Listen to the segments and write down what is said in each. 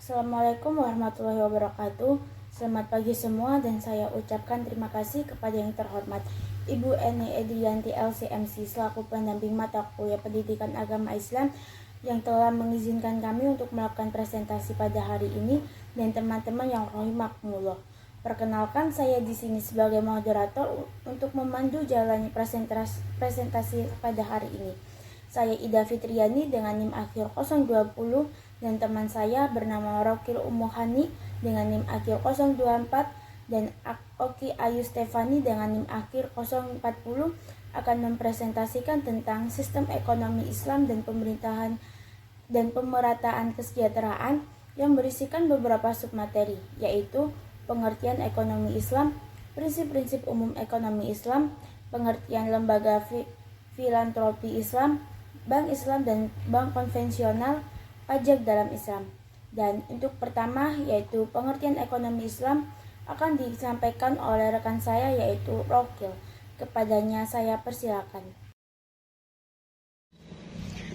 Assalamualaikum warahmatullahi wabarakatuh. Selamat pagi semua dan saya ucapkan terima kasih kepada yang terhormat Ibu Eni Edrianti LCMC selaku pendamping mata kuliah Pendidikan Agama Islam yang telah mengizinkan kami untuk melakukan presentasi pada hari ini dan teman-teman yang rahimakumullah. Perkenalkan, saya di sini sebagai moderator untuk memandu jalannya presentasi pada hari ini. Saya Ida Fitriani dengan NIM akhir 020 dan teman saya bernama Rokil Umuhani dengan NIM akhir 024 dan Oki Ayu Stefani dengan NIM akhir 040 akan mempresentasikan tentang sistem ekonomi Islam dan pemerintahan dan pemerataan kesejahteraan yang berisikan beberapa submateri, yaitu pengertian ekonomi Islam, prinsip-prinsip umum ekonomi Islam, pengertian lembaga filantropi Islam, bank Islam dan bank konvensional, pajak dalam Islam. Dan untuk pertama yaitu pengertian ekonomi Islam akan disampaikan oleh rekan saya yaitu Rokil. Kepadanya saya persilakan.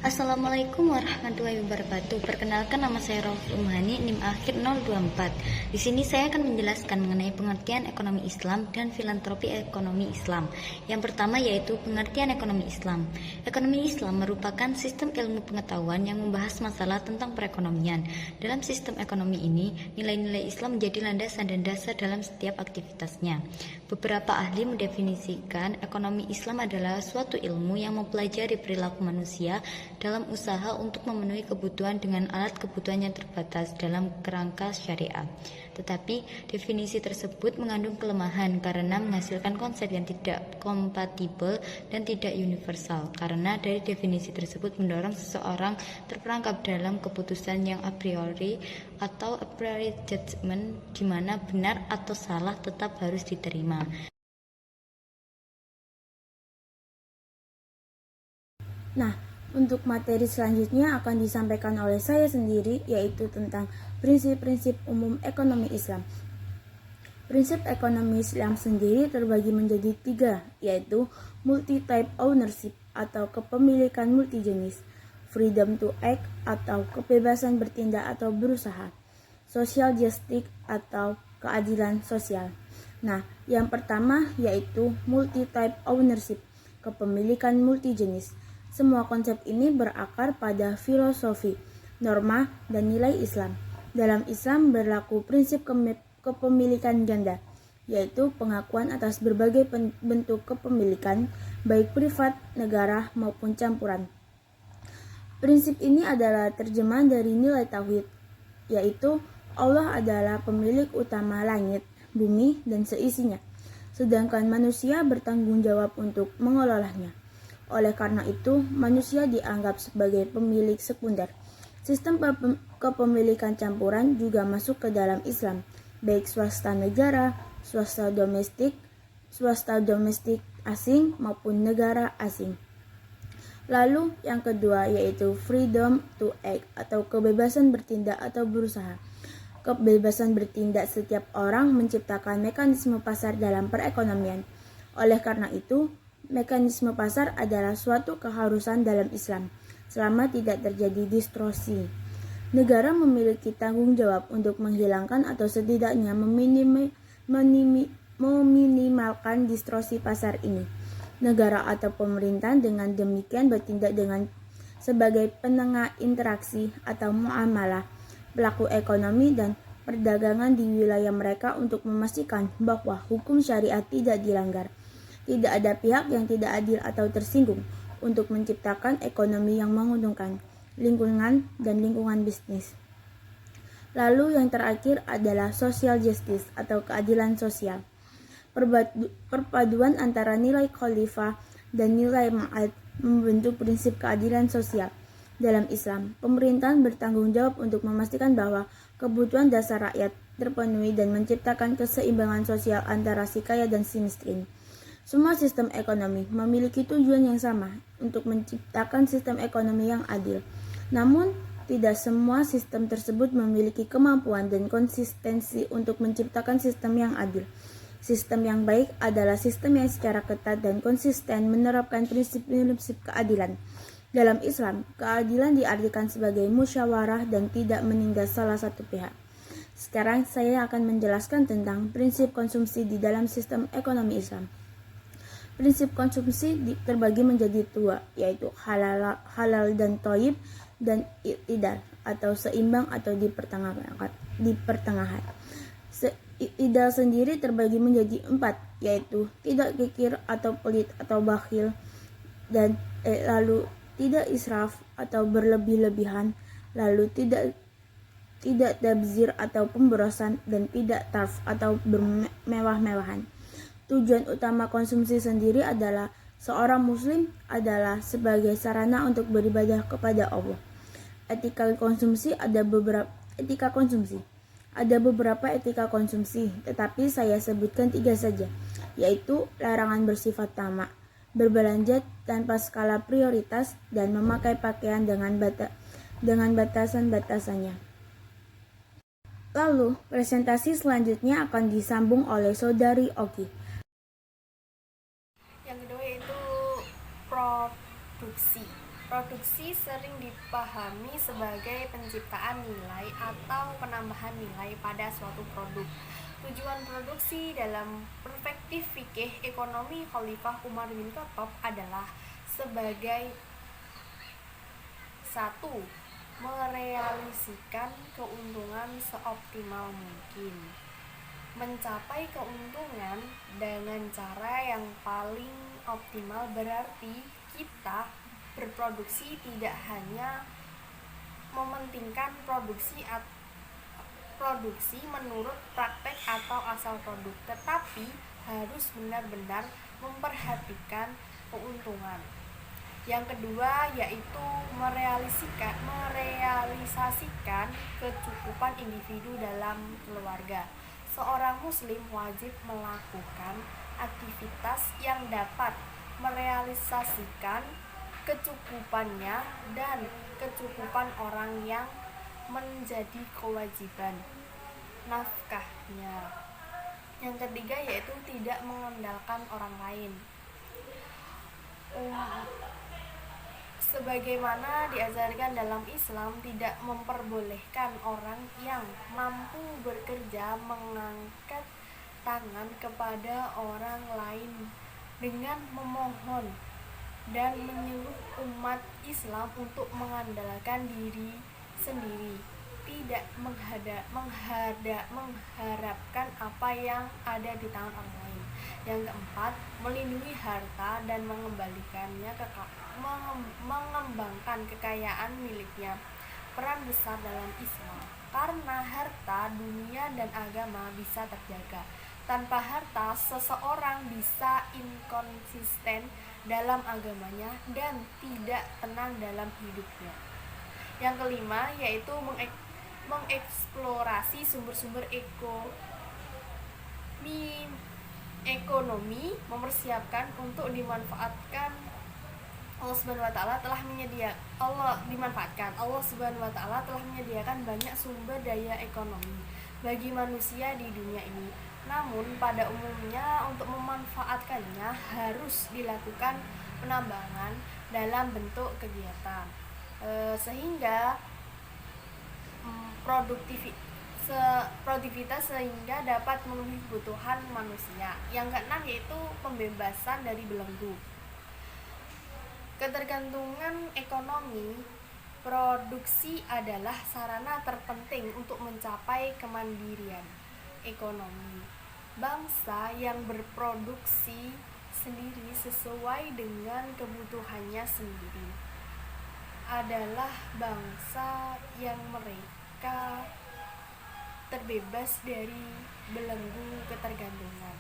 Assalamualaikum warahmatullahi wabarakatuh. Perkenalkan, nama saya Rokil Umuhani, NIM akhir 024. Di sini saya akan menjelaskan mengenai pengertian ekonomi Islam dan filantropi ekonomi Islam. Yang pertama yaitu pengertian ekonomi Islam. Ekonomi Islam merupakan sistem ilmu pengetahuan yang membahas masalah tentang perekonomian. Dalam sistem ekonomi ini, nilai-nilai Islam menjadi landasan dan dasar dalam setiap aktivitasnya. Beberapa ahli mendefinisikan ekonomi Islam adalah suatu ilmu yang mempelajari perilaku manusia dalam usaha untuk memenuhi kebutuhan dengan alat kebutuhan yang terbatas dalam kerangka syariah. Tetapi definisi tersebut mengandung kelemahan karena menghasilkan konsep yang tidak kompatibel dan tidak universal, karena dari definisi tersebut mendorong seseorang terperangkap dalam keputusan yang a priori atau a priori judgment, di mana benar atau salah tetap harus diterima. Nah, untuk materi selanjutnya akan disampaikan oleh saya sendiri, yaitu tentang prinsip-prinsip umum ekonomi Islam. Prinsip ekonomi Islam sendiri terbagi menjadi 3, yaitu multi-type ownership atau kepemilikan multijenis, freedom to act atau kebebasan bertindak atau berusaha, social justice atau keadilan sosial. Nah, yang pertama yaitu multi-type ownership, kepemilikan multijenis. Semua konsep ini berakar pada filosofi, norma, dan nilai Islam. Dalam Islam berlaku prinsip kepemilikan ganda, yaitu pengakuan atas berbagai bentuk kepemilikan, baik privat, negara, maupun campuran. Prinsip ini adalah terjemahan dari nilai tauhid, yaitu Allah adalah pemilik utama langit, bumi, dan seisinya, sedangkan manusia bertanggung jawab untuk mengelolanya. Oleh karena itu, manusia dianggap sebagai pemilik sekunder. Sistem kepemilikan campuran juga masuk ke dalam Islam, baik swasta negara, swasta domestik asing maupun negara asing. Lalu yang kedua yaitu freedom to act atau kebebasan bertindak atau berusaha. Kebebasan bertindak setiap orang menciptakan mekanisme pasar dalam perekonomian. Oleh karena itu, mekanisme pasar adalah suatu keharusan dalam Islam, selama tidak terjadi distorsi. Negara memiliki tanggung jawab untuk menghilangkan atau setidaknya meminimalkan distorsi pasar ini. Negara atau pemerintahan dengan demikian bertindak sebagai penengah interaksi atau muamalah pelaku ekonomi dan perdagangan di wilayah mereka untuk memastikan bahwa hukum syariat tidak dilanggar. Tidak ada pihak yang tidak adil atau tersinggung untuk menciptakan ekonomi yang menguntungkan lingkungan dan lingkungan bisnis. Lalu yang terakhir adalah social justice atau keadilan sosial. Perpaduan antara nilai khalifah dan nilai ma'ad membentuk prinsip keadilan sosial. Dalam Islam, pemerintahan bertanggung jawab untuk memastikan bahwa kebutuhan dasar rakyat terpenuhi dan menciptakan keseimbangan sosial antara si kaya dan si miskin. Semua sistem ekonomi memiliki tujuan yang sama untuk menciptakan sistem ekonomi yang adil. Namun, tidak semua sistem tersebut memiliki kemampuan dan konsistensi untuk menciptakan sistem yang adil. Sistem yang baik adalah sistem yang secara ketat dan konsisten menerapkan prinsip-prinsip keadilan. Dalam Islam, keadilan diartikan sebagai musyawarah dan tidak menindas salah satu pihak. Sekarang saya akan menjelaskan tentang prinsip konsumsi di dalam sistem ekonomi Islam. Prinsip konsumsi terbagi menjadi dua, yaitu halal dan thayyib, dan i'tidal atau seimbang atau di pertengahan. I'tidal sendiri terbagi menjadi 4, yaitu tidak kikir atau pelit atau bakhil, dan lalu tidak israf atau berlebih-lebihan, lalu tidak tabzir atau pemborosan, dan tidak tarf atau bermewah-mewahan. Tujuan utama konsumsi sendiri adalah seorang muslim adalah sebagai sarana untuk beribadah kepada Allah. Etika konsumsi ada beberapa etika konsumsi, tetapi saya sebutkan 3 saja, yaitu larangan bersifat tamak, berbelanja tanpa skala prioritas, dan memakai pakaian dengan batasan-batasannya. Lalu, presentasi selanjutnya akan disambung oleh Saudari Oki. Yang kedua yaitu produksi. Produksi sering dipahami sebagai penciptaan nilai atau penambahan nilai pada suatu produk. Tujuan produksi dalam perspektif fikih ekonomi Khalifah Umar bin Khattab adalah sebagai 1. Merealisasikan keuntungan seoptimal mungkin. Mencapai keuntungan dengan cara yang paling optimal berarti kita berproduksi tidak hanya mementingkan produksi menurut praktek atau asal produk, tetapi harus benar-benar memperhatikan keuntungan. Yang kedua yaitu merealisasikan kecukupan individu dalam keluarga. Seorang muslim wajib melakukan aktivitas yang dapat merealisasikan kecukupannya dan kecukupan orang yang menjadi kewajiban nafkahnya. Yang ketiga yaitu tidak mengandalkan orang lain. Sebagaimana diajarkan dalam Islam, tidak memperbolehkan orang yang mampu bekerja mengangkat tangan kepada orang lain dengan memohon dan menyuruh umat Islam untuk mengandalkan diri sendiri, tidak mengharapkan apa yang ada di tangan orang lain. Yang keempat, melindungi harta dan mengembangkan kekayaan miliknya. Peran besar dalam Islam, karena harta, dunia, dan agama bisa terjaga. Tanpa harta, seseorang bisa inkonsisten dalam agamanya dan tidak tenang dalam hidupnya. Yang kelima yaitu mengeksplorasi sumber-sumber ekonomi, mempersiapkan untuk dimanfaatkan. Allah Subhanahu wa taala telah menyediakan banyak sumber daya ekonomi bagi manusia di dunia ini. Namun pada umumnya untuk memanfaatkannya harus dilakukan penambangan dalam bentuk kegiatan sehingga produktivitas sehingga dapat memenuhi kebutuhan manusia. Yang keenam yaitu pembebasan dari belenggu. Ketergantungan ekonomi, produksi adalah sarana terpenting untuk mencapai kemandirian ekonomi. Bangsa yang berproduksi sendiri sesuai dengan kebutuhannya sendiri adalah bangsa yang mereka terbebas dari belenggu ketergantungan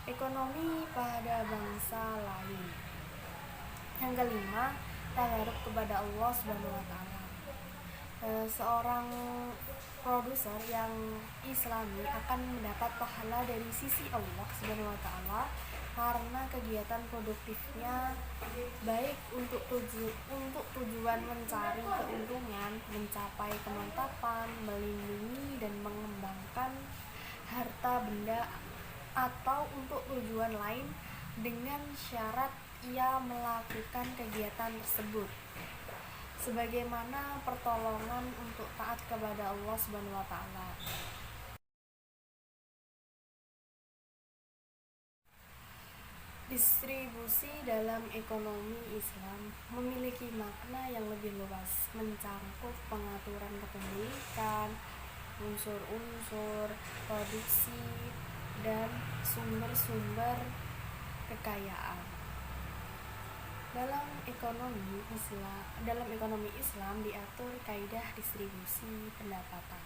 ekonomi pada bangsa lain. Yang kelima, tawaruk kepada Allah Subhanahu wa taala. Seorang produser yang Islami akan mendapat pahala dari sisi Allah Subhanahu wa taala karena kegiatan produktifnya baik untuk tujuan mencari keuntungan, mencapai kemantapan, melindungi dan mengembangkan harta benda, atau untuk tujuan lain dengan syarat ia melakukan kegiatan tersebut sebagaimana pertolongan untuk taat kepada Allah Subhanahu wa taala. Distribusi dalam ekonomi Islam memiliki makna yang lebih luas, mencangkup pengaturan kepemilikan, unsur-unsur produksi, dan sumber-sumber kekayaan. Dalam ekonomi Islam diatur kaidah distribusi pendapatan,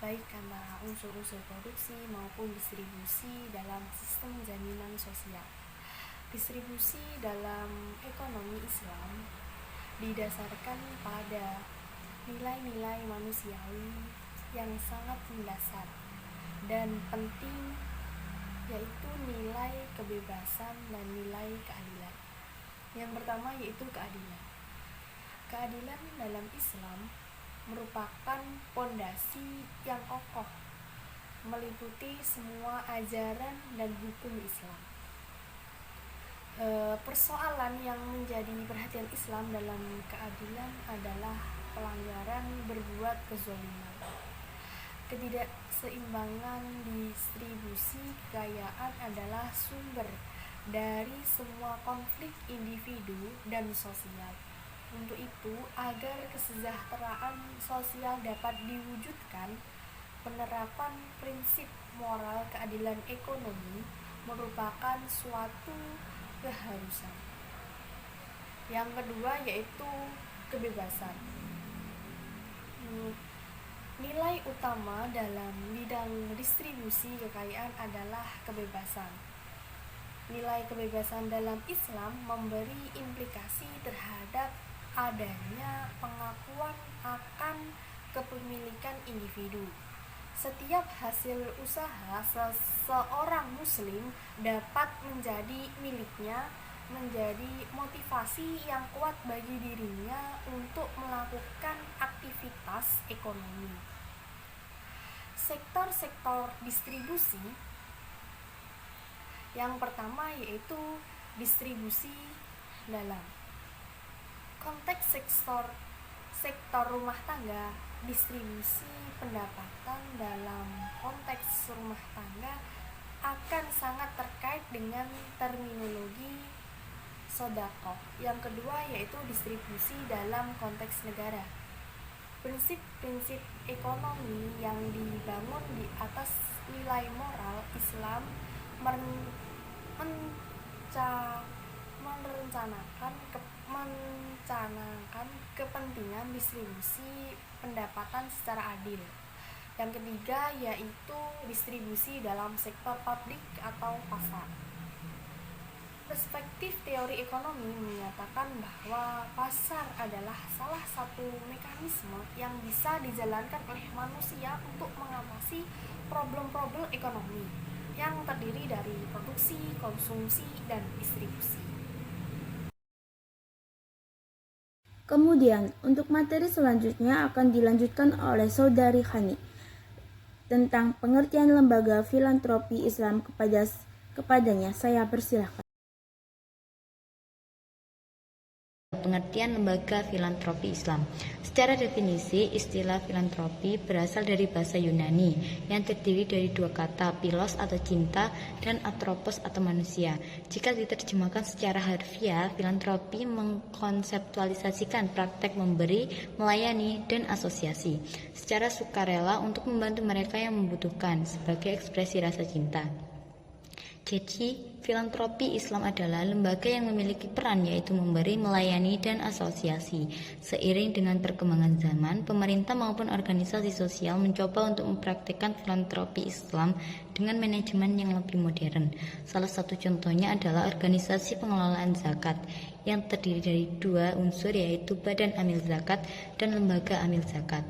baik antara unsur-unsur produksi maupun distribusi dalam sistem jaminan sosial. Distribusi dalam ekonomi Islam didasarkan pada nilai-nilai manusiawi yang sangat mendasar dan penting, yaitu nilai kebebasan dan nilai keadilan. Yang pertama yaitu keadilan. Keadilan dalam Islam merupakan pondasi yang kokoh, meliputi semua ajaran dan hukum Islam. Persoalan yang menjadi perhatian Islam dalam keadilan adalah pelanggaran berbuat kezaliman. Ketidakseimbangan distribusi kekayaan adalah sumber dari semua konflik individu dan sosial. Untuk itu, agar kesejahteraan sosial dapat diwujudkan, penerapan prinsip moral keadilan ekonomi merupakan suatu keharusan. Yang kedua yaitu kebebasan. Nilai utama dalam bidang distribusi kekayaan adalah kebebasan. Nilai kebebasan dalam Islam memberi implikasi terhadap adanya pengakuan akan kepemilikan individu. Setiap hasil usaha seseorang muslim dapat menjadi miliknya, menjadi motivasi yang kuat bagi dirinya untuk melakukan aktivitas ekonomi. Sektor-sektor distribusi yang pertama yaitu distribusi dalam konteks sektor rumah tangga. Distribusi pendapatan dalam konteks rumah tangga akan sangat terkait dengan terminologi sodaqoh. Yang kedua yaitu distribusi dalam konteks negara. Prinsip-prinsip ekonomi yang dibangun di atas nilai moral Islam merencanakan kepentingan distribusi pendapatan secara adil. Yang ketiga yaitu distribusi dalam sektor publik atau pasar. Perspektif teori ekonomi menyatakan bahwa pasar adalah salah satu mekanisme yang bisa dijalankan oleh manusia untuk mengatasi problem-problem ekonomi yang terdiri dari produksi, konsumsi, dan distribusi. Kemudian, untuk materi selanjutnya akan dilanjutkan oleh Saudari Hani tentang pengertian lembaga filantropi Islam kepadanya. Saya persilahkan. Pengertian lembaga filantropi Islam. Secara definisi, istilah filantropi berasal dari bahasa Yunani yang terdiri dari dua kata, philos atau cinta dan anthropos atau manusia. Jika diterjemahkan secara harfiah, filantropi mengkonseptualisasikan praktek memberi, melayani, dan asosiasi secara sukarela untuk membantu mereka yang membutuhkan sebagai ekspresi rasa cinta. Jadi, filantropi Islam adalah lembaga yang memiliki peran yaitu memberi, melayani, dan asosiasi. Seiring dengan perkembangan zaman, pemerintah maupun organisasi sosial mencoba untuk mempraktikkan filantropi Islam dengan manajemen yang lebih modern. Salah satu contohnya adalah organisasi pengelolaan zakat yang terdiri dari dua unsur yaitu Badan Amil Zakat dan Lembaga Amil Zakat.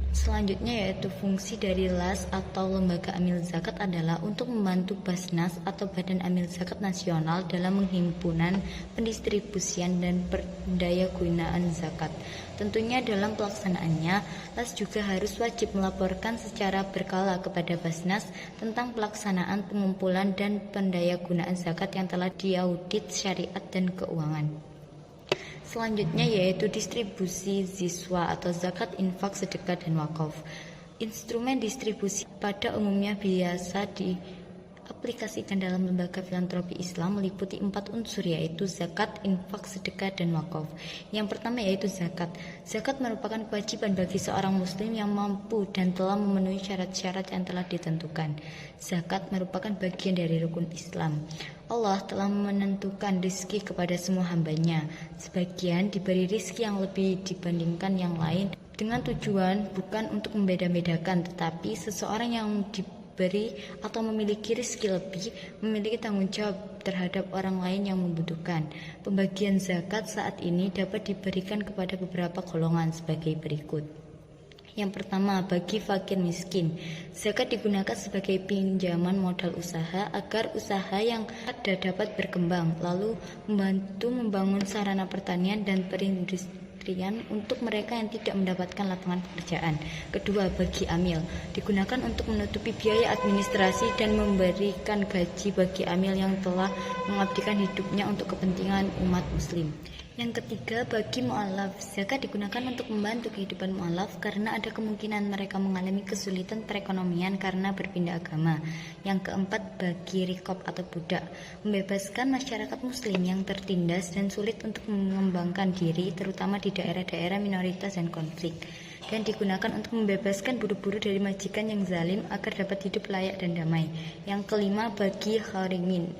Selanjutnya yaitu fungsi dari LAS atau Lembaga Amil Zakat adalah untuk membantu Basnas atau Badan Amil Zakat Nasional dalam menghimpunan, pendistribusian, dan pendayagunaan zakat. Tentunya dalam pelaksanaannya, LAS juga harus wajib melaporkan secara berkala kepada Basnas tentang pelaksanaan pengumpulan dan pendayagunaan zakat yang telah diaudit syariat dan keuangan. Selanjutnya yaitu distribusi siswa atau zakat, infak, sedekah, dan wakaf. Instrumen distribusi pada umumnya biasa diaplikasikan dalam lembaga filantropi Islam meliputi 4 unsur, yaitu zakat, infak, sedekah, dan wakaf. Yang pertama yaitu zakat. Zakat merupakan kewajiban bagi seorang muslim yang mampu dan telah memenuhi syarat-syarat yang telah ditentukan. Zakat merupakan bagian dari rukun Islam. Allah telah menentukan rizki kepada semua hambanya. Sebagian diberi rizki yang lebih dibandingkan yang lain dengan tujuan bukan untuk membeda-bedakan, tetapi seseorang yang diberi atau memiliki rizki lebih memiliki tanggung jawab terhadap orang lain yang membutuhkan. Pembagian zakat saat ini dapat diberikan kepada beberapa golongan sebagai berikut. Yang pertama, bagi fakir miskin. Zakat digunakan sebagai pinjaman modal usaha agar usaha yang ada dapat berkembang, lalu membantu membangun sarana pertanian dan perindustrian untuk mereka yang tidak mendapatkan lapangan pekerjaan. Kedua, bagi amil. Digunakan untuk menutupi biaya administrasi dan memberikan gaji bagi amil yang telah mengabdikan hidupnya untuk kepentingan umat muslim. Yang ketiga, bagi mu'alaf. Zakat digunakan untuk membantu kehidupan mu'alaf karena ada kemungkinan mereka mengalami kesulitan perekonomian karena berpindah agama. Yang keempat, bagi rikob atau budak. Membebaskan masyarakat muslim yang tertindas dan sulit untuk mengembangkan diri, terutama di daerah-daerah minoritas dan konflik. Dan digunakan untuk membebaskan buruh-buruh dari majikan yang zalim agar dapat hidup layak dan damai. Yang kelima, bagi gharimin.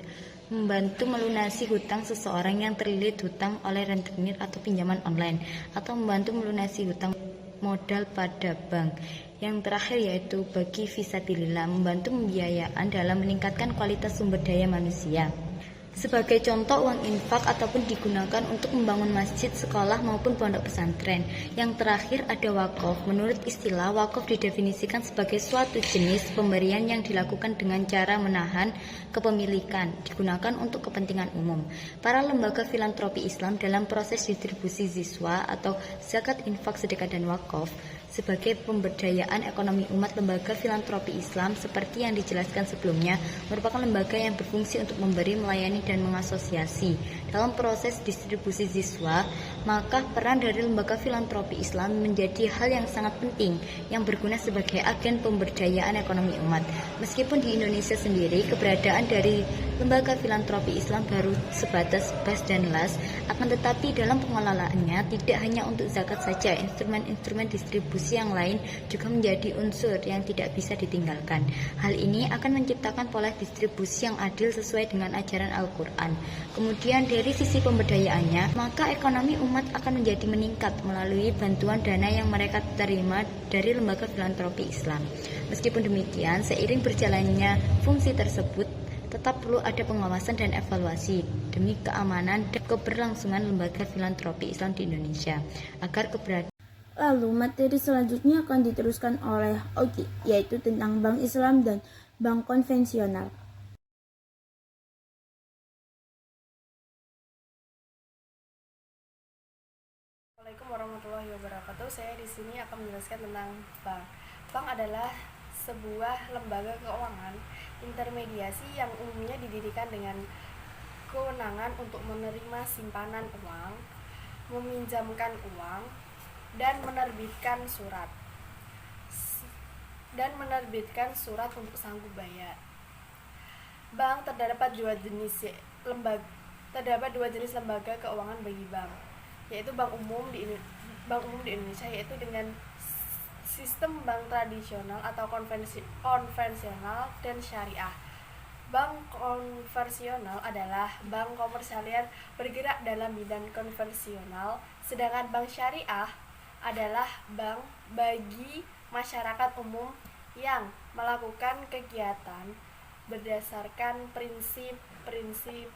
Membantu melunasi hutang seseorang yang terlilit hutang oleh rentenir atau pinjaman online, atau membantu melunasi hutang modal pada bank. Yang terakhir yaitu bagi fisabilillah, membantu pembiayaan dalam meningkatkan kualitas sumber daya manusia. Sebagai contoh, uang infak ataupun digunakan untuk membangun masjid, sekolah maupun pondok pesantren. Yang terakhir ada wakaf. Menurut istilah, wakaf didefinisikan sebagai suatu jenis pemberian yang dilakukan dengan cara menahan kepemilikan, digunakan untuk kepentingan umum. Para lembaga filantropi Islam dalam proses distribusi siswa atau zakat, infak, sedekah, dan wakaf sebagai pemberdayaan ekonomi umat. Lembaga filantropi Islam seperti yang dijelaskan sebelumnya merupakan lembaga yang berfungsi untuk memberi, melayani, dan mengasosiasi. Dalam proses distribusi siswa, maka peran dari lembaga filantropi Islam menjadi hal yang sangat penting yang berguna sebagai agen pemberdayaan ekonomi umat. Meskipun di Indonesia sendiri keberadaan dari lembaga filantropi Islam baru sebatas bas dan las, akan tetapi dalam pengelolaannya tidak hanya untuk zakat saja, instrumen-instrumen distribusi yang lain juga menjadi unsur yang tidak bisa ditinggalkan. Hal ini akan menciptakan pola distribusi yang adil sesuai dengan ajaran Al-Quran. Kemudian dari sisi pemberdayaannya, maka ekonomi umat akan menjadi meningkat melalui bantuan dana yang mereka terima dari lembaga filantropi Islam. Meskipun demikian, seiring berjalannya fungsi tersebut, tetap perlu ada pengawasan dan evaluasi demi keamanan dan keberlangsungan lembaga filantropi Islam di Indonesia agar keberadaan. Lalu materi selanjutnya akan diteruskan oleh Ogi, yaitu tentang bank Islam dan bank konvensional. Assalamualaikum warahmatullahi wabarakatuh. Saya di sini akan menjelaskan tentang bank. Bank adalah sebuah lembaga keuangan intermediasi yang umumnya didirikan dengan kewenangan untuk menerima simpanan uang, meminjamkan uang, dan menerbitkan surat untuk sanggup bayar. Bank terdapat dua jenis lembaga keuangan bagi bank, yaitu bank umum di Indonesia, yaitu dengan sistem bank tradisional atau konvensional dan syariah. Bank konvensional adalah bank komersial yang bergerak dalam bidang konvensional, sedangkan bank syariah adalah bank bagi masyarakat umum yang melakukan kegiatan berdasarkan prinsip-prinsip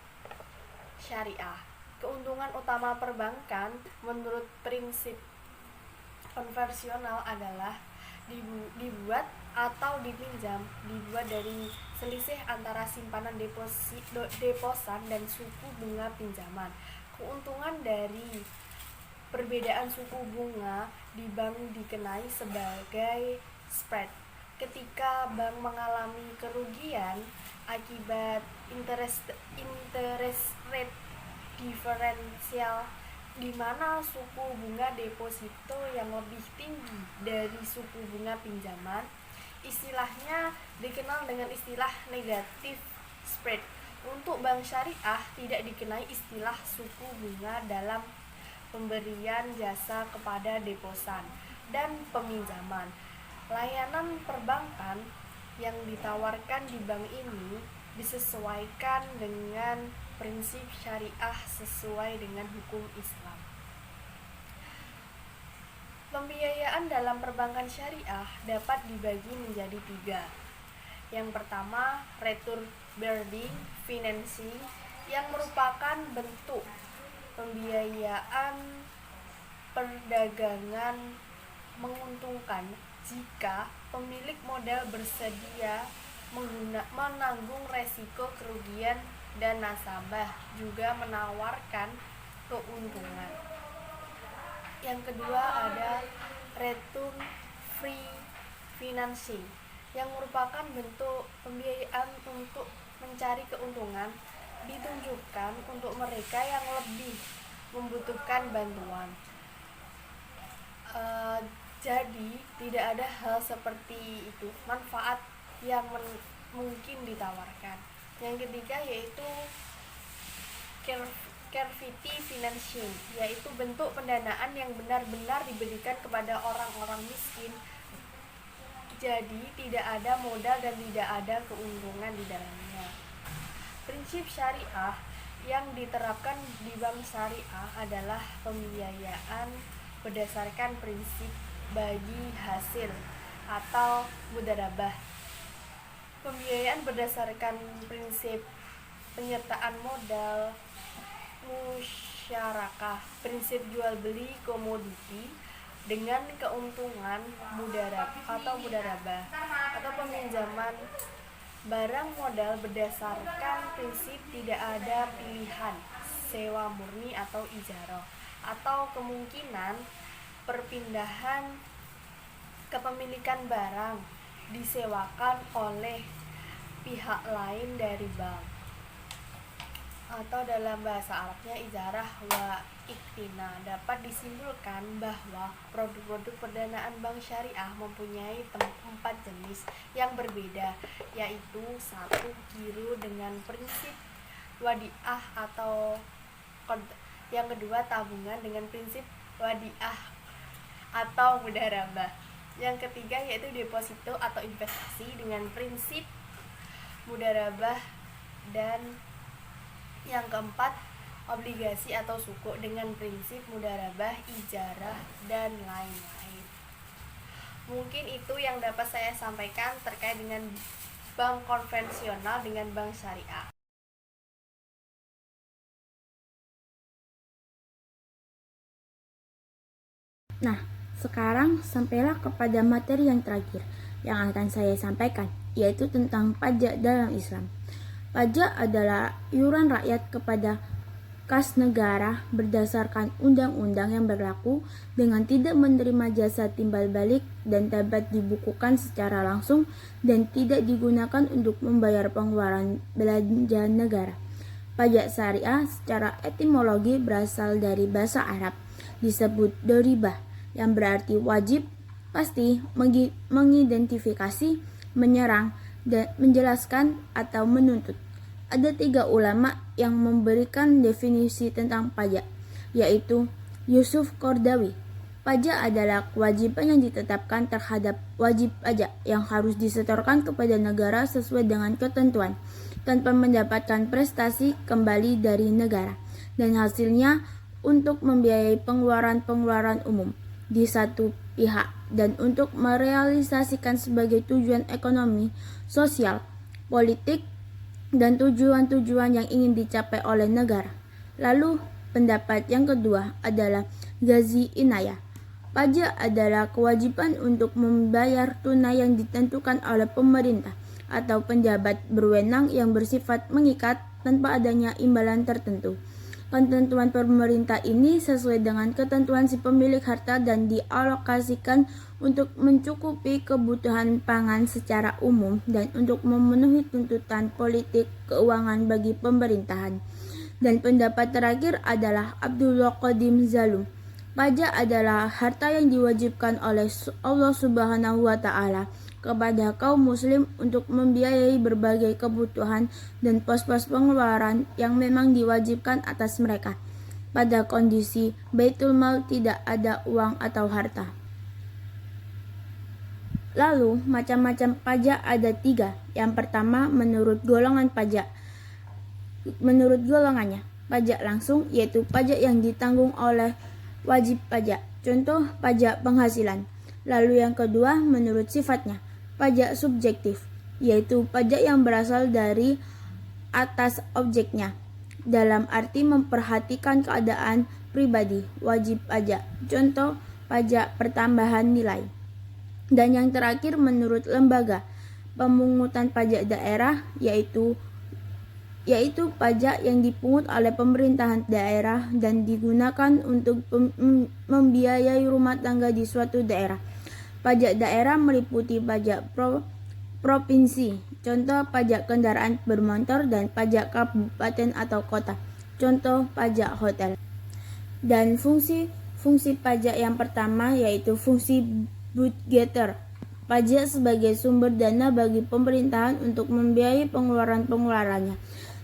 syariah. Keuntungan utama perbankan menurut prinsip konvensional adalah dibuat dari selisih antara simpanan deposan dan suku bunga pinjaman. Keuntungan dari perbedaan suku bunga di bank dikenai sebagai spread. Ketika bank mengalami kerugian akibat interest rate differential di mana suku bunga deposito yang lebih tinggi dari suku bunga pinjaman. Istilahnya dikenal dengan istilah negatif spread. Untuk bank syariah tidak dikenai istilah suku bunga dalam pemberian jasa kepada deposan dan peminjaman. Layanan perbankan yang ditawarkan di bank ini disesuaikan dengan prinsip syariah sesuai dengan hukum Islam. Pembiayaan dalam perbankan syariah dapat dibagi menjadi 3. Yang pertama, return bearing financing, yang merupakan bentuk pembiayaan perdagangan menguntungkan jika pemilik modal bersedia menanggung resiko kerugian dan nasabah juga menawarkan keuntungan. Yang kedua ada return free financing, yang merupakan bentuk pembiayaan untuk mencari keuntungan ditunjukkan untuk mereka yang lebih membutuhkan bantuan. Jadi tidak ada hal seperti itu, manfaat yang mungkin ditawarkan. Yang ketiga yaitu charity financing, yaitu bentuk pendanaan yang benar-benar diberikan kepada orang-orang miskin. Jadi tidak ada modal dan tidak ada keuntungan di dalamnya. Prinsip syariah yang diterapkan di bank syariah adalah pembiayaan berdasarkan prinsip bagi hasil atau mudharabah. Pembiayaan berdasarkan prinsip penyertaan modal, musyarakah, prinsip jual beli komoditi dengan keuntungan mudharabah atau peminjaman barang modal berdasarkan prinsip tidak ada pilihan sewa murni atau ijarah, atau kemungkinan perpindahan kepemilikan barang disewakan oleh pihak lain dari bank, atau dalam bahasa Arabnya ijarah wa iktina. Dapat disimpulkan bahwa produk-produk pendanaan bank syariah mempunyai 4 jenis yang berbeda, yaitu 1. Giro dengan prinsip wadiah atau yang kedua tabungan dengan prinsip wadiah atau mudharabah. Yang ketiga yaitu deposito atau investasi dengan prinsip mudharabah, dan yang keempat obligasi atau sukuk dengan prinsip mudharabah, ijarah, dan lain-lain. Mungkin itu yang dapat saya sampaikan terkait dengan bank konvensional dengan bank syariah. Nah, sekarang sampailah kepada materi yang terakhir yang akan saya sampaikan, yaitu tentang pajak dalam Islam. Pajak adalah iuran rakyat kepada kas negara berdasarkan undang-undang yang berlaku dengan tidak menerima jasa timbal balik dan dapat dibukukan secara langsung dan tidak digunakan untuk membayar pengeluaran belanja negara. Pajak syariah secara etimologi berasal dari bahasa Arab, disebut doribah, yang berarti wajib, pasti, mengidentifikasi, menyerang, dan menjelaskan atau menuntut. Ada 3 ulama yang memberikan definisi tentang pajak, yaitu Yusuf Qardawi. Pajak adalah kewajiban yang ditetapkan terhadap wajib pajak yang harus disetorkan kepada negara sesuai dengan ketentuan, tanpa mendapatkan prestasi kembali dari negara, dan hasilnya untuk membiayai pengeluaran-pengeluaran umum di satu pihak dan untuk merealisasikan sebagai tujuan ekonomi, sosial, politik, dan tujuan-tujuan yang ingin dicapai oleh negara. Lalu, pendapat yang kedua adalah Ghazi Inayah. Pajak adalah kewajiban untuk membayar tunai yang ditentukan oleh pemerintah atau penjabat berwenang yang bersifat mengikat tanpa adanya imbalan tertentu. Ketentuan pemerintah ini sesuai dengan ketentuan si pemilik harta dan dialokasikan untuk mencukupi kebutuhan pangan secara umum dan untuk memenuhi tuntutan politik keuangan bagi pemerintahan. Dan pendapat terakhir adalah Abdullah Qadim Zalum. Pajak adalah harta yang diwajibkan oleh Allah Subhanahu wa taala kepada kaum muslim untuk membiayai berbagai kebutuhan dan pos-pos pengeluaran yang memang diwajibkan atas mereka. Pada kondisi Baitul Mal tidak ada uang atau harta. Lalu, macam-macam pajak ada 3. Yang pertama, menurut golongannya, pajak langsung yaitu pajak yang ditanggung oleh wajib pajak, contoh pajak penghasilan. Lalu yang kedua, menurut sifatnya, pajak subjektif, yaitu pajak yang berasal dari atas objeknya, dalam arti memperhatikan keadaan pribadi wajib pajak, contoh pajak pertambahan nilai. Dan yang terakhir menurut lembaga pemungutan pajak daerah, yaitu pajak yang dipungut oleh pemerintahan daerah dan digunakan untuk membiayai rumah tangga di suatu daerah. Pajak daerah meliputi pajak provinsi, contoh pajak kendaraan bermotor, dan pajak kabupaten atau kota, contoh pajak hotel. Dan fungsi pajak yang pertama yaitu fungsi budgeter, pajak sebagai sumber dana bagi pemerintahan untuk membiayai pengeluaran-pengeluarannya.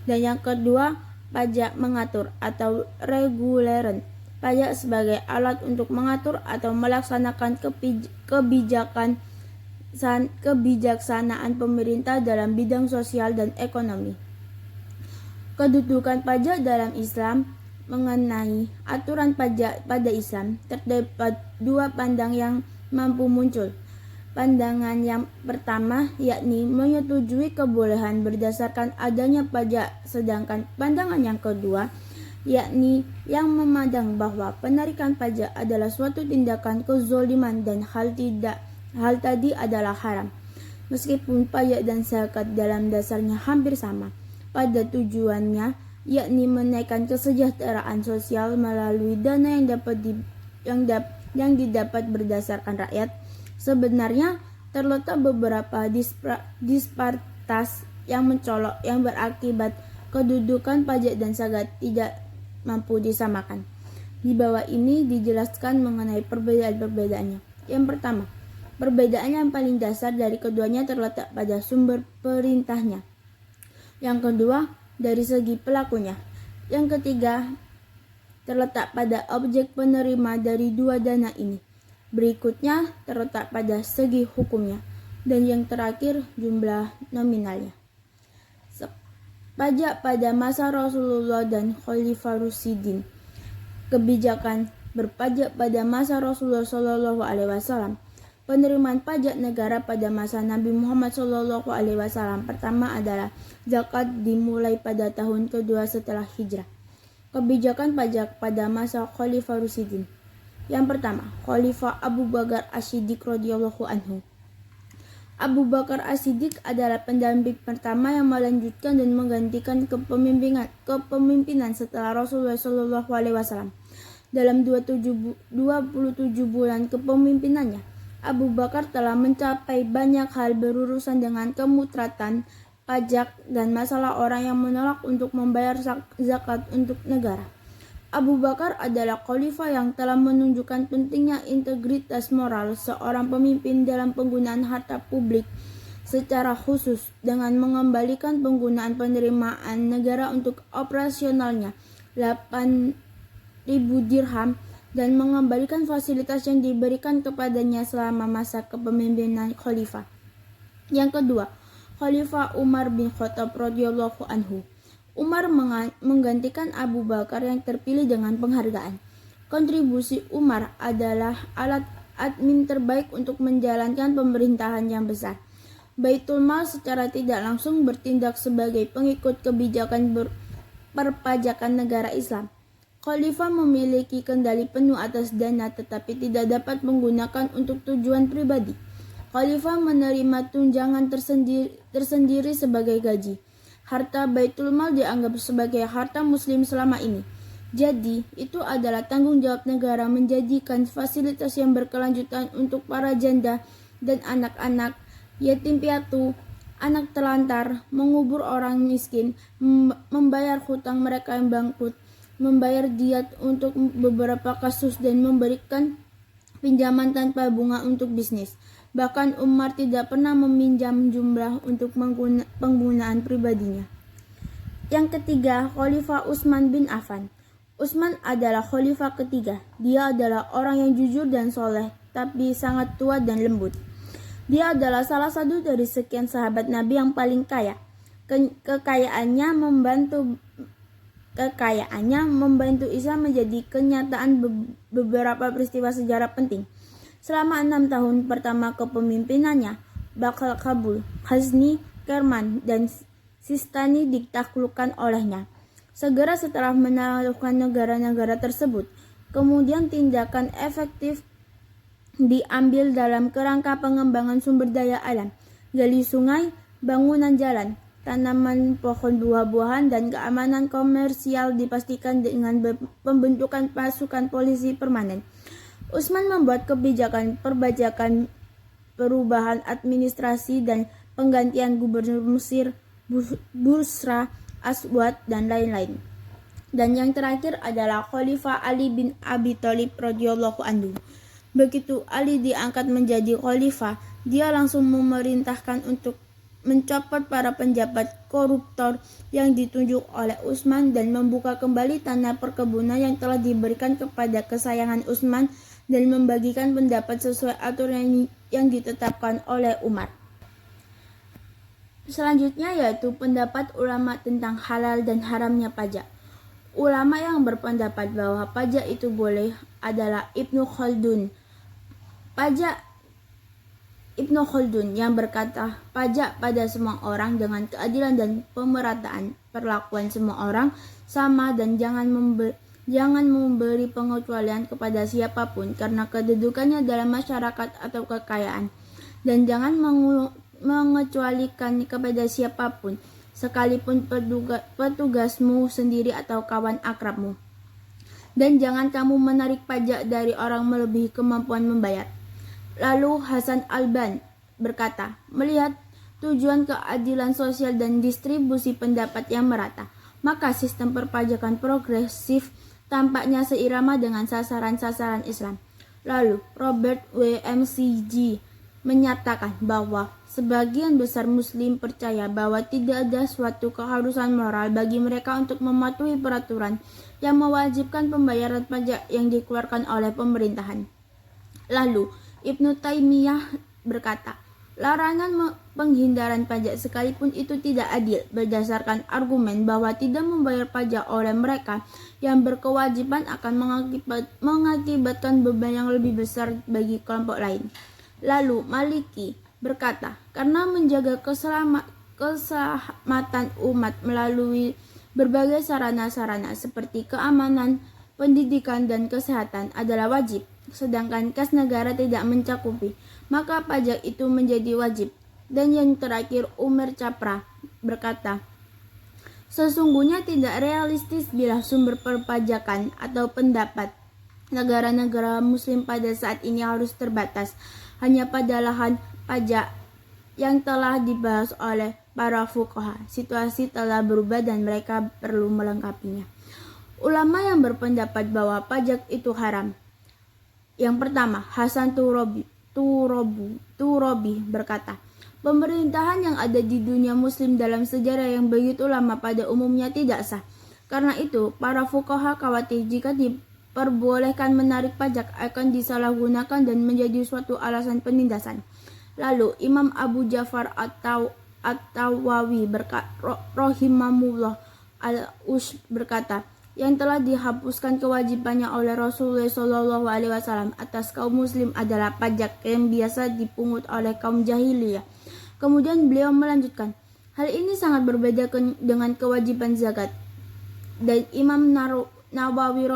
Dan yang kedua, pajak mengatur atau reguleren, pajak sebagai alat untuk mengatur atau melaksanakan kebijaksanaan pemerintah dalam bidang sosial dan ekonomi. Kedudukan pajak dalam Islam. Mengenai aturan pajak pada Islam, terdapat 2 pandang yang mampu muncul. Pandangan yang pertama yakni menyetujui kebolehan berdasarkan adanya pajak, sedangkan pandangan yang kedua yakni yang memandang bahwa penarikan pajak adalah suatu tindakan kezoliman dan hal tadi adalah haram. Meskipun pajak dan zakat dalam dasarnya hampir sama pada tujuannya, yakni menaikkan kesejahteraan sosial melalui dana yang didapat berdasarkan rakyat, sebenarnya terletak beberapa disparitas yang mencolok yang berakibat kedudukan pajak dan zakat tidak mampu disamakan. Di bawah ini dijelaskan mengenai perbedaan-perbedaannya. Yang pertama, perbedaan yang paling dasar dari keduanya terletak pada sumber perintahnya. Yang kedua, dari segi pelakunya. Yang ketiga, terletak pada objek penerima dari 2 dana ini. Berikutnya terletak pada segi hukumnya. Dan yang terakhir, jumlah nominalnya. Pajak pada masa Rasulullah dan Khalifah Rasyidin. Kebijakan berpajak pada masa Rasulullah SAW. Penerimaan pajak negara pada masa Nabi Muhammad SAW. Pertama adalah zakat dimulai pada tahun kedua setelah hijrah. Kebijakan pajak pada masa Khalifah Rasyidin. Yang pertama, Khalifah Abu Bakar As-Siddiq radhiyallahu anhu. Abu Bakar As-Siddiq adalah pendamping pertama yang melanjutkan dan menggantikan kepemimpinan setelah Rasulullah SAW. Dalam 27 bulan kepemimpinannya, Abu Bakar telah mencapai banyak hal berurusan dengan kemudaratan pajak dan masalah orang yang menolak untuk membayar zakat untuk negara. Abu Bakar adalah khalifah yang telah menunjukkan pentingnya integritas moral seorang pemimpin dalam penggunaan harta publik, secara khusus dengan mengembalikan penggunaan penerimaan negara untuk operasionalnya 8.000 dirham dan mengembalikan fasilitas yang diberikan kepadanya selama masa kepemimpinan khalifah. Yang kedua, Khalifah Umar bin Khattab radhiyallahu anhu. Umar menggantikan Abu Bakar yang terpilih dengan penghargaan. Kontribusi Umar adalah alat admin terbaik untuk menjalankan pemerintahan yang besar. Baitul Mal secara tidak langsung bertindak sebagai pengikut kebijakan perpajakan negara Islam. Khalifah memiliki kendali penuh atas dana tetapi tidak dapat menggunakan untuk tujuan pribadi. Khalifah menerima tunjangan tersendiri sebagai gaji. Harta Baitul Mal dianggap sebagai harta muslim selama ini. Jadi, itu adalah tanggung jawab negara menjadikan fasilitas yang berkelanjutan untuk para janda dan anak-anak yatim piatu anak terlantar, mengubur orang miskin, membayar hutang mereka yang bangkrut, membayar diat untuk beberapa kasus dan memberikan pinjaman tanpa bunga untuk bisnis. Bahkan Umar tidak pernah meminjam jumlah untuk penggunaan pribadinya. Yang ketiga, Khalifah Utsman bin Affan. Utsman adalah khalifah ketiga. Dia adalah orang yang jujur dan soleh, tapi sangat tua dan lembut. Dia adalah salah satu dari sekian sahabat Nabi yang paling kaya. Kekayaannya membantu Islam menjadi kenyataan beberapa peristiwa sejarah penting. Selama 6 tahun pertama kepemimpinannya, Bakal Kabul, Ghazni, Kerman, dan Sistani ditaklukkan olehnya. Segera setelah menaklukkan negara-negara tersebut, kemudian tindakan efektif diambil dalam kerangka pengembangan sumber daya alam, gali sungai, bangunan jalan, tanaman pohon buah-buahan, dan keamanan komersial dipastikan dengan pembentukan pasukan polisi permanen. Utsman membuat kebijakan perbajakan, perubahan administrasi, dan penggantian gubernur Mesir, Busra, Aswad, dan lain-lain. Dan yang terakhir adalah Khalifah Ali bin Abi Thalib radhiyallahu anhu. Begitu Ali diangkat menjadi khalifah, dia langsung memerintahkan untuk mencopot para penjabat koruptor yang ditunjuk oleh Utsman dan membuka kembali tanah perkebunan yang telah diberikan kepada kesayangan Utsman dan membagikan pendapat sesuai aturan yang ditetapkan oleh Umar. Selanjutnya yaitu pendapat ulama tentang halal dan haramnya pajak. Ulama yang berpendapat bahwa pajak itu boleh adalah Ibnu Khaldun. Ibnu Khaldun yang berkata pajak pada semua orang dengan keadilan dan pemerataan, perlakuan semua orang sama dan jangan memberi pengecualian kepada siapapun karena kedudukannya dalam masyarakat atau kekayaan, dan jangan mengecualikan kepada siapapun sekalipun petugasmu sendiri atau kawan akrabmu, dan jangan kamu menarik pajak dari orang melebihi kemampuan membayar. Lalu Hasan Al-Banna berkata, melihat tujuan keadilan sosial dan distribusi pendapat yang merata, maka sistem perpajakan progresif tampaknya seirama dengan sasaran-sasaran Islam. Lalu Robert W. McG menyatakan bahwa sebagian besar Muslim percaya bahwa tidak ada suatu keharusan moral bagi mereka untuk mematuhi peraturan yang mewajibkan pembayaran pajak yang dikeluarkan oleh pemerintahan. Lalu Ibnu Taimiyah berkata, larangan penghindaran pajak sekalipun itu tidak adil berdasarkan argumen bahwa tidak membayar pajak oleh mereka yang berkewajiban akan mengakibatkan beban yang lebih besar bagi kelompok lain. Lalu Maliki berkata, karena menjaga keselamatan umat melalui berbagai sarana-sarana seperti keamanan, pendidikan, dan kesehatan adalah wajib, sedangkan kas negara tidak mencakupi, maka pajak itu menjadi wajib. Dan yang terakhir Umar Capra berkata, sesungguhnya tidak realistis bila sumber perpajakan atau pendapat negara-negara muslim pada saat ini harus terbatas hanya pada lahan pajak yang telah dibahas oleh para fuqaha. Situasi telah berubah dan mereka perlu melengkapinya. Ulama yang berpendapat bahwa pajak itu haram. Yang pertama, Hasan Turabi berkata, pemerintahan yang ada di dunia muslim dalam sejarah yang begitu lama pada umumnya tidak sah. Karena itu, para fuqaha khawatir jika diperbolehkan menarik pajak akan disalahgunakan dan menjadi suatu alasan penindasan. Lalu Imam Abu Ja'far At-Tawawi rahimahullah al-Ush berkata, yang telah dihapuskan kewajibannya oleh Rasulullah SAW atas kaum muslim adalah pajak yang biasa dipungut oleh kaum jahiliyah. Kemudian beliau melanjutkan, hal ini sangat berbeda dengan kewajiban zakat. Dan Imam Nawawi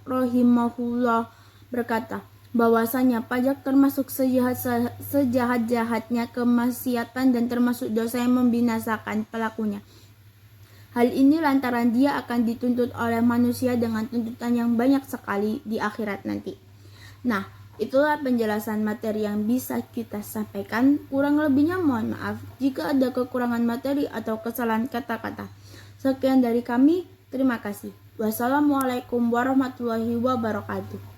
rahimahullah berkata, bahwasanya pajak termasuk sejahat-jahatnya kemaksiatan dan termasuk dosa yang membinasakan pelakunya. Hal ini lantaran dia akan dituntut oleh manusia dengan tuntutan yang banyak sekali di akhirat nanti. Nah, Itulah penjelasan materi yang bisa kita sampaikan. Kurang lebihnya mohon maaf jika ada kekurangan materi atau kesalahan kata-kata. Sekian dari kami, terima kasih. Wassalamualaikum warahmatullahi wabarakatuh.